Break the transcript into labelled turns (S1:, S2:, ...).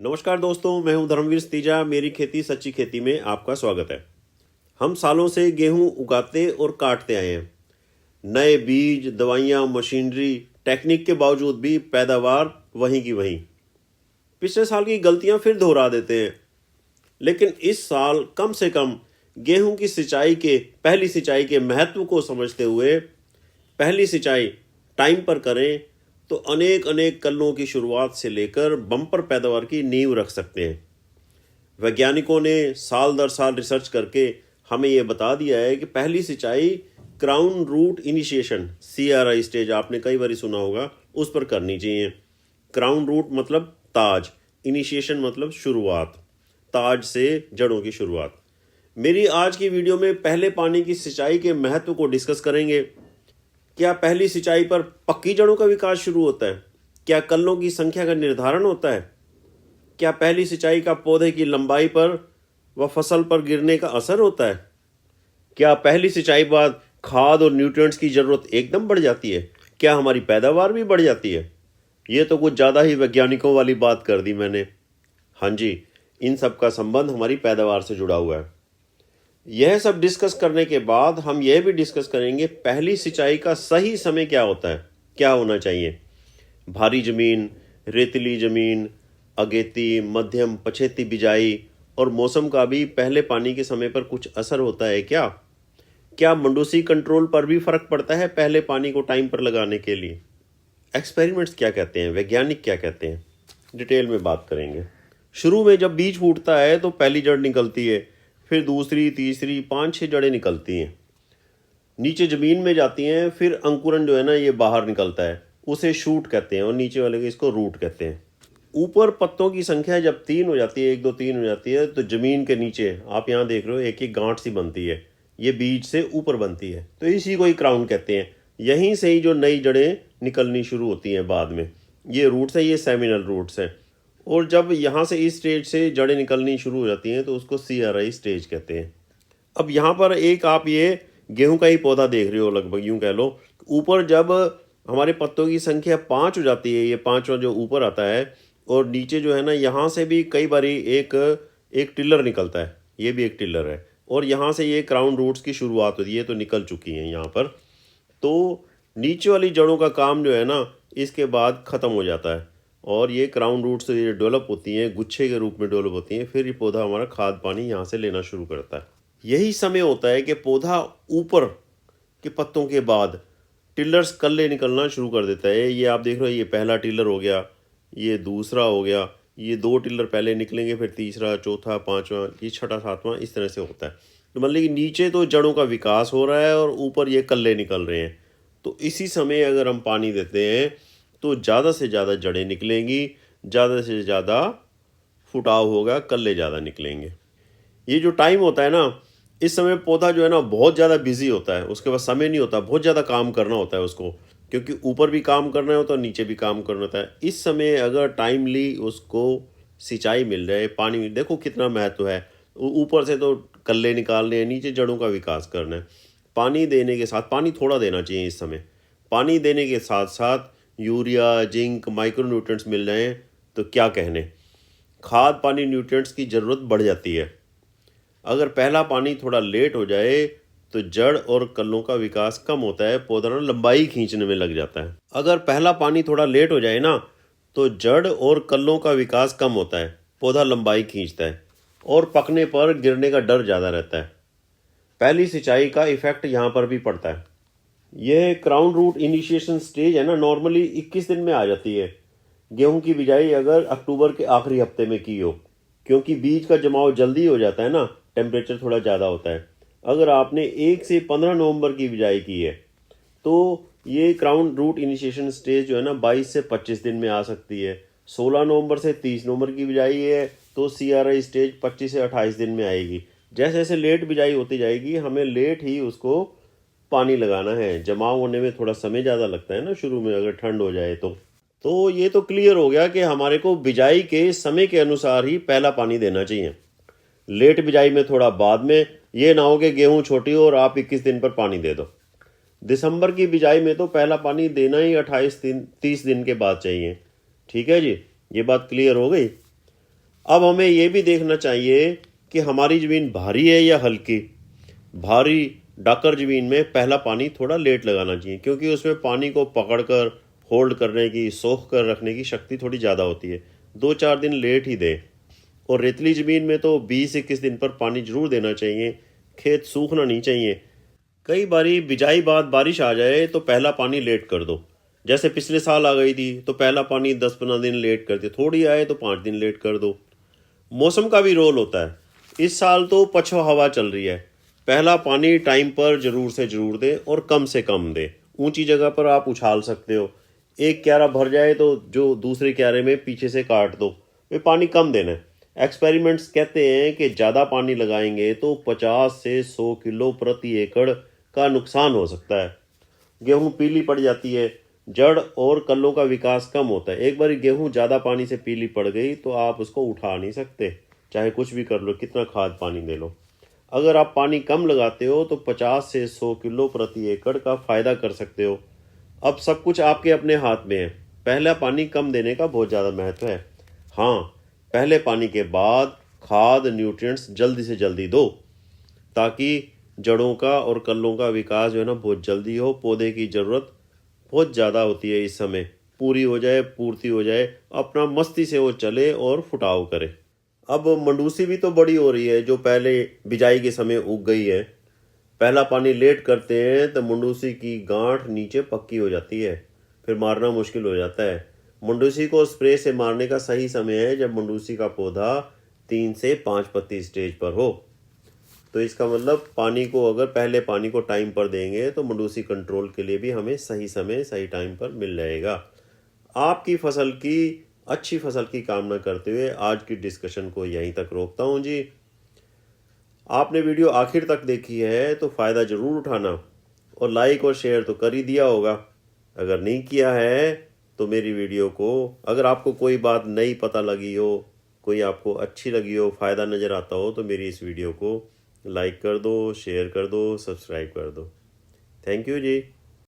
S1: नमस्कार दोस्तों, मैं हूं धर्मवीर तीजा। मेरी खेती सच्ची खेती में आपका स्वागत है। हम सालों से गेहूं उगाते और काटते आए हैं। नए बीज, दवाइयां, मशीनरी, टेक्निक के बावजूद भी पैदावार वहीं की वहीं। पिछले साल की गलतियां फिर दोहरा देते हैं। लेकिन इस साल कम से कम गेहूं की पहली सिंचाई के महत्व को समझते हुए पहली सिंचाई टाइम पर करें तो अनेक अनेक कल्लों की शुरुआत से लेकर बम्पर पैदावार की नींव रख सकते हैं। वैज्ञानिकों ने साल दर साल रिसर्च करके हमें यह बता दिया है कि पहली सिंचाई crown root initiation CRI stage, आपने कई बार सुना होगा, उस पर करनी चाहिए। क्राउन रूट मतलब ताज, इनिशिएशन मतलब शुरुआत, ताज से जड़ों की शुरुआत। मेरी आज की वीडियो में पहले पानी की सिंचाई के महत्व को डिस्कस करेंगे। क्या पहली सिंचाई पर पक्की जड़ों का विकास शुरू होता है? क्या कल्लों की संख्या का निर्धारण होता है? क्या पहली सिंचाई का पौधे की लंबाई पर व फसल पर गिरने का असर होता है? क्या पहली सिंचाई बाद खाद और न्यूट्रिएंट्स की जरूरत एकदम बढ़ जाती है? क्या हमारी पैदावार भी बढ़ जाती है? ये तो कुछ ज़्यादा ही वैज्ञानिकों वाली बात कर दी मैंने। हाँ जी, इन सब का संबंध हमारी पैदावार से जुड़ा हुआ है। यह सब डिस्कस करने के बाद हम यह भी डिस्कस करेंगे पहली सिंचाई का सही समय क्या होता है, क्या होना चाहिए। भारी जमीन, रेतीली जमीन, अगेती, मध्यम, पछेती बिजाई और मौसम का भी पहले पानी के समय पर कुछ असर होता है क्या? क्या मंडूसी कंट्रोल पर भी फर्क पड़ता है पहले पानी को टाइम पर लगाने के लिए? एक्सपेरिमेंट्स क्या कहते हैं, वैज्ञानिक क्या कहते हैं, डिटेल में बात करेंगे। शुरू में जब बीज फूटता है तो पहली जड़ निकलती है, फिर दूसरी, तीसरी, 5-6 जड़ें निकलती हैं, नीचे ज़मीन में जाती हैं। फिर अंकुरन जो है ना, ये बाहर निकलता है, उसे शूट कहते हैं, और नीचे वाले को इसको रूट कहते हैं। ऊपर पत्तों की संख्या जब 3 हो जाती है, 1 2 3 हो जाती है, तो ज़मीन के नीचे आप यहाँ देख रहे हो एक एक गांठ सी बनती है, ये बीज से ऊपर बनती है, तो इसी को ही क्राउन कहते हैं। यहीं से ही जो नई जड़ें निकलनी शुरू होती हैं बाद में, ये रूट्स है, ये सेमिनल रूट्स हैं। और जब यहाँ से इस स्टेज से जड़ें निकलनी शुरू हो जाती हैं तो उसको CRI स्टेज कहते हैं। अब यहाँ पर एक आप ये गेहूं का ही पौधा देख रहे हो, लगभग यूं कह लो। ऊपर जब हमारे पत्तों की संख्या 5 हो जाती है, ये 5वां जो ऊपर आता है, और नीचे जो है ना, यहाँ से भी कई बारी एक एक टिलर निकलता है, ये भी एक टिलर है, और यहाँ से ये क्राउन रूट्स की शुरुआत होती है, तो निकल चुकी हैं यहाँ पर। तो नीचे वाली जड़ों का काम जो है ना, इसके बाद ख़त्म हो जाता है, और ये क्राउन रूट्स ये डेवलप होती हैं, गुच्छे के रूप में डेवलप होती हैं। फिर ये पौधा हमारा खाद पानी यहाँ से लेना शुरू करता है। यही समय होता है कि पौधा ऊपर के पत्तों के बाद टिलर्स कल्ले निकलना शुरू कर देता है। ये आप देख रहे हो, ये पहला टिलर हो गया, ये दूसरा हो गया, ये 2 टिलर पहले निकलेंगे, फिर तीसरा, चौथा, 5वां, ये छठा, 7वां, इस तरह से होता है। तो मतलब कि नीचे तो जड़ों का विकास हो रहा है और ऊपर ये कल्ले निकल रहे हैं। तो इसी समय अगर हम पानी देते हैं तो ज़्यादा से ज़्यादा जड़ें निकलेंगी, ज़्यादा से ज़्यादा फुटाव होगा, कल्ले ज़्यादा निकलेंगे। ये जो टाइम होता है ना, इस समय पौधा जो है ना बहुत ज़्यादा बिजी होता है, उसके पास समय नहीं होता, बहुत ज़्यादा काम करना होता है उसको, क्योंकि ऊपर भी काम करना होता है, नीचे भी काम करना होता है। इस समय अगर टाइमली उसको सिंचाई मिल जाए, पानी, देखो कितना महत्व है। ऊपर से तो कल्ले निकालने हैं, नीचे जड़ों का विकास करना है। पानी देने के साथ, पानी थोड़ा देना चाहिए इस समय, पानी देने के साथ साथ यूरिया, जिंक, माइक्रो न्यूट्रिएंट्स मिल जाएँ तो क्या कहने। खाद पानी न्यूट्रिएंट्स की ज़रूरत बढ़ जाती है। अगर पहला पानी थोड़ा लेट हो जाए तो जड़ और कल्लों का विकास कम होता है, पौधा ना लंबाई खींचने में लग जाता है। अगर पहला पानी थोड़ा लेट हो जाए ना, तो जड़ और कल्लों का विकास कम होता है, पौधा लंबाई खींचता है, और पकने पर गिरने का डर ज़्यादा रहता है। पहली सिंचाई का इफेक्ट यहाँ पर भी पड़ता है। यह क्राउन रूट इनिशिएशन स्टेज है ना, नॉर्मली 21 दिन में आ जाती है। गेहूं की बिजाई अगर अक्टूबर के आखिरी हफ्ते में की हो, क्योंकि बीज का जमाव जल्दी हो जाता है ना, टेम्परेचर थोड़ा ज़्यादा होता है। अगर आपने 1 से 15 नवंबर की बिजाई की है तो ये क्राउन रूट इनिशिएशन स्टेज जो है ना 22 से 25 दिन में आ सकती है। 16 नवंबर से 30 नवंबर की बिजाई है तो CRI स्टेज 25 से 28 दिन में आएगी। जैसे जैसे लेट बिजाई होती जाएगी, हमें लेट ही उसको पानी लगाना है। जमाव होने में थोड़ा समय ज़्यादा लगता है ना शुरू में, अगर ठंड हो जाए तो ये तो क्लियर हो गया कि हमारे को बिजाई के समय के अनुसार ही पहला पानी देना चाहिए। लेट बिजाई में थोड़ा बाद में, ये ना हो कि गेहूं छोटी हो और आप 21 दिन पर पानी दे दो। दिसंबर की बिजाई में तो पहला पानी देना ही 28 दिन 30 दिन के बाद चाहिए। ठीक है जी, ये बात क्लियर हो गई। अब हमें ये भी देखना चाहिए कि हमारी ज़मीन भारी है या हल्की। भारी डाकर ज़मीन में पहला पानी थोड़ा लेट लगाना चाहिए, क्योंकि उसमें पानी को पकड़कर होल्ड करने की, सोख कर रखने की शक्ति थोड़ी ज़्यादा होती है। 2-4 दिन लेट ही दें। और रेतली ज़मीन में तो 20-21 दिन पर पानी जरूर देना चाहिए। खेत सूखना नहीं चाहिए। कई बारी बिजाई बाद बारिश आ जाए तो पहला पानी लेट कर दो। जैसे पिछले साल आ गई थी तो पहला पानी 10-15 दिन लेट कर दिया, थोड़ी आए तो 5 दिन लेट कर दो। मौसम का भी रोल होता है। इस साल तो पछवा हवा चल रही है। पहला पानी टाइम पर जरूर से जरूर दे और कम से कम दे। ऊंची जगह पर आप उछाल सकते हो। एक क्यारा भर जाए तो जो दूसरे क्यारे में पीछे से काट दो। वे पानी कम देना है। एक्सपेरिमेंट्स कहते हैं कि ज़्यादा पानी लगाएंगे तो 50 से 100 किलो प्रति एकड़ का नुकसान हो सकता है। गेहूं पीली पड़ जाती है, जड़ और कल्लों का विकास कम होता है। एक बार गेहूं ज़्यादा पानी से पीली पड़ गई तो आप उसको उठा नहीं सकते, चाहे कुछ भी कर लो, कितना खाद पानी दे लो। अगर आप पानी कम लगाते हो तो 50 से 100 किलो प्रति एकड़ का फ़ायदा कर सकते हो। अब सब कुछ आपके अपने हाथ में है। पहला पानी कम देने का बहुत ज़्यादा महत्व है। हाँ, पहले पानी के बाद खाद, न्यूट्रिएंट्स जल्दी से जल्दी दो, ताकि जड़ों का और कल्लों का विकास जो है ना बहुत जल्दी हो। पौधे की ज़रूरत बहुत ज़्यादा होती है इस समय, पूरी हो जाए, पूर्ति हो जाए, अपना मस्ती से वो चले और फुटाव करे। अब मंडूसी भी तो बड़ी हो रही है, जो पहले बिजाई के समय उग गई है। पहला पानी लेट करते हैं तो मंडूसी की गांठ नीचे पक्की हो जाती है, फिर मारना मुश्किल हो जाता है। मंडूसी को स्प्रे से मारने का सही समय है जब मंडूसी का पौधा 3 से 5 पत्ती स्टेज पर हो। तो इसका मतलब पानी को, अगर पहले पानी को टाइम पर देंगे तो मंडूसी कंट्रोल के लिए भी हमें सही समय सही टाइम पर मिल जाएगा। आपकी फसल की अच्छी फसल की कामना करते हुए आज की डिस्कशन को यहीं तक रोकता हूँ जी। आपने वीडियो आखिर तक देखी है तो फ़ायदा ज़रूर उठाना, और लाइक और शेयर तो कर ही दिया होगा। अगर नहीं किया है तो मेरी वीडियो को, अगर आपको कोई बात नई पता लगी हो, कोई आपको अच्छी लगी हो, फ़ायदा नज़र आता हो, तो मेरी इस वीडियो को लाइक कर दो, शेयर कर दो, सब्सक्राइब कर दो। Thank you ji.